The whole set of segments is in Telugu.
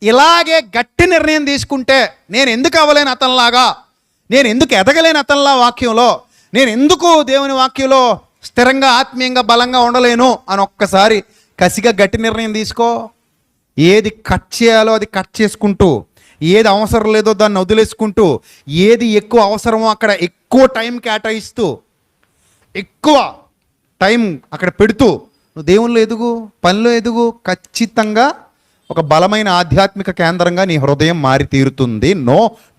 ఇలాగే గట్టి నిర్ణయం తీసుకుంటే నేను ఎందుకు అవ్వలేని అతనిలాగా, నేను ఎందుకు ఎదగలేని అతనిలా వాక్యంలో, నేను ఎందుకు దేవుని వాక్యంలో స్థిరంగా ఆత్మీయంగా బలంగా ఉండలేను అని ఒక్కసారి కసిగా గట్టి నిర్ణయం తీసుకో. ఏది కట్ చేయాలో అది కట్ చేసుకుంటూ, ఏది అవసరం లేదో దాన్ని వదిలేసుకుంటూ, ఏది ఎక్కువ అవసరమో అక్కడ ఎక్కువ టైం కేటాయిస్తూ, ఎక్కువ టైం అక్కడ పెడుతూ నువ్వు దేవునిలో ఎదుగు, పనిలో ఎదుగు. ఖచ్చితంగా ఒక బలమైన ఆధ్యాత్మిక కేంద్రంగా నీ హృదయం మారి తీరుతుంది. No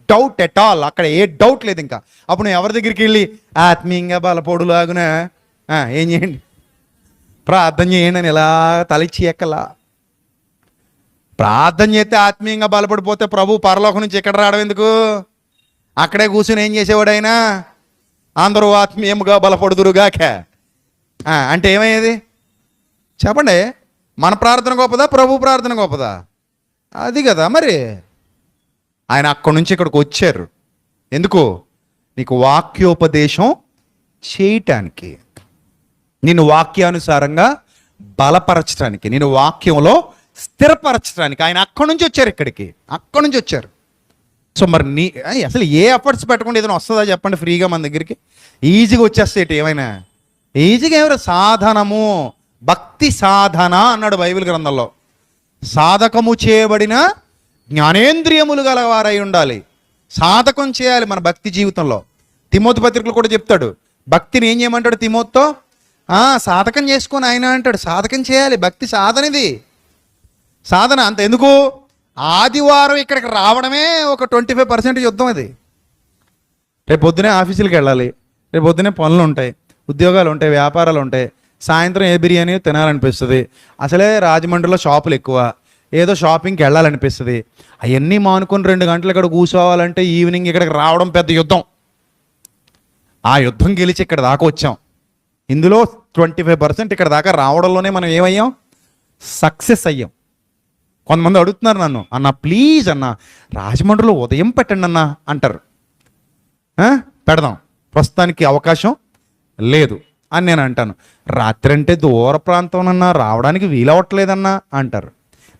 doubt at all. అక్కడ ఏ డౌట్ లేదు. ఇంకా అప్పుడు నువ్వు ఎవరి దగ్గరికి వెళ్ళి ఆత్మీయంగా బలపడులాగున ఏం చేయండి, ప్రార్థన చేయండి అని ఇలా తలచి ఎక్కలా. ప్రార్థన చేస్తే ఆత్మీయంగా బలపడిపోతే ప్రభు పరలోకం నుంచి ఎక్కడ రావడం ఎందుకు? అక్కడే కూర్చుని ఏం చేసేవాడు ఆయన? అందరూ ఆత్మీయముగా బలపడుదురుగాక అంటే ఏమయ్యేది చెప్పండి? మన ప్రార్థన గొప్పదా, ప్రభు ప్రార్థన గొప్పదా? అది కదా మరి. ఆయన అక్కడి నుంచి ఇక్కడికి వచ్చారు ఎందుకు? నీకు వాక్యోపదేశం చేయటానికి, నిన్ను వాక్యానుసారంగా బలపరచడానికి, నేను వాక్యంలో స్థిరపరచడానికి ఆయన అక్కడి నుంచి వచ్చారు ఇక్కడికి, అక్కడి నుంచి వచ్చారు. సో మరి అసలు ఏ ఎఫర్ట్స్ పెట్టకుండా ఏదైనా వస్తుందా చెప్పండి ఫ్రీగా మన దగ్గరికి? ఈజీగా వచ్చేస్తాయి ఏమైనా? ఈజీగా ఎవరు? సాధనము, భక్తి సాధన అన్నాడు బైబిల్ గ్రంథంలో. సాధకము చేయబడిన జ్ఞానేంద్రియములు గలవారై ఉండాలి. సాధకం చేయాలి మన భక్తి జీవితంలో. తిమోతి పత్రికలు కూడా చెప్తాడు, భక్తిని ఏం చేయమంటాడు తిమోతితో? సాధకం చేసుకొని ఆయన అంటాడు. సాధకం చేయాలి, భక్తి సాధనది. సాధన అంత ఎందుకు? ఆదివారం ఇక్కడికి రావడమే ఒక 25% యుద్ధం. అది రేపు పొద్దునే ఆఫీసులకు వెళ్ళాలి, రేపు పొద్దునే పనులు ఉంటాయి, ఉద్యోగాలు ఉంటాయి, వ్యాపారాలు ఉంటాయి. సాయంత్రం ఏ బిర్యానీ తినాలనిపిస్తుంది. అసలే రాజమండ్రిలో షాపులు ఎక్కువ, ఏదో షాపింగ్కి వెళ్ళాలనిపిస్తుంది. అవన్నీ మానుకొని 2 గంటలు ఇక్కడ కూర్చోవాలంటే ఈవినింగ్ ఇక్కడికి రావడం పెద్ద యుద్ధం. ఆ యుద్ధం గెలిచి ఇక్కడ దాకా వచ్చాం. ఇందులో 25% ఇక్కడ దాకా రావడంలోనే మనం ఏమయ్యాం? సక్సెస్ అయ్యాం. కొంతమంది అడుగుతున్నారు నన్ను, అన్న ప్లీజ్ అన్న రాజమండ్రిలో ఉదయం పెట్టండి అన్న అంటారు. పెడదాం, ప్రస్తుతానికి అవకాశం లేదు అని నేను అంటాను. రాత్రి అంటే దూర ప్రాంతం అన్నా, రావడానికి వీలవట్లేదన్నా అంటారు.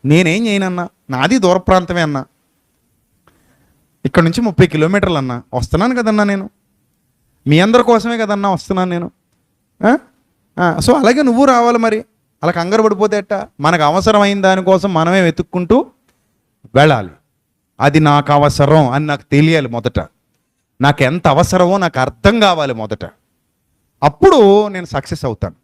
నేనేం చేయనన్నా, నాది దూర ప్రాంతమే అన్నా, ఇక్కడ నుంచి 30 కిలోమీటర్లు అన్నా వస్తున్నాను కదన్నా, నేను మీ అందరి కోసమే కదన్నా వస్తున్నాను నేను. సో అలాగే నువ్వు రావాలి. మరి అలా కంగారు పడిపోతే ఎట్టా? మనకు అవసరమైన దానికోసం మనమే వెతుక్కుంటూ వెళ్ళాలి. అది నాకు అవసరం అని నాకు తెలియాలి మొదట. నాకు ఎంత అవసరమో నాకు అర్థం కావాలి మొదట. అప్పుడు నేను సక్సెస్ అవుతాను.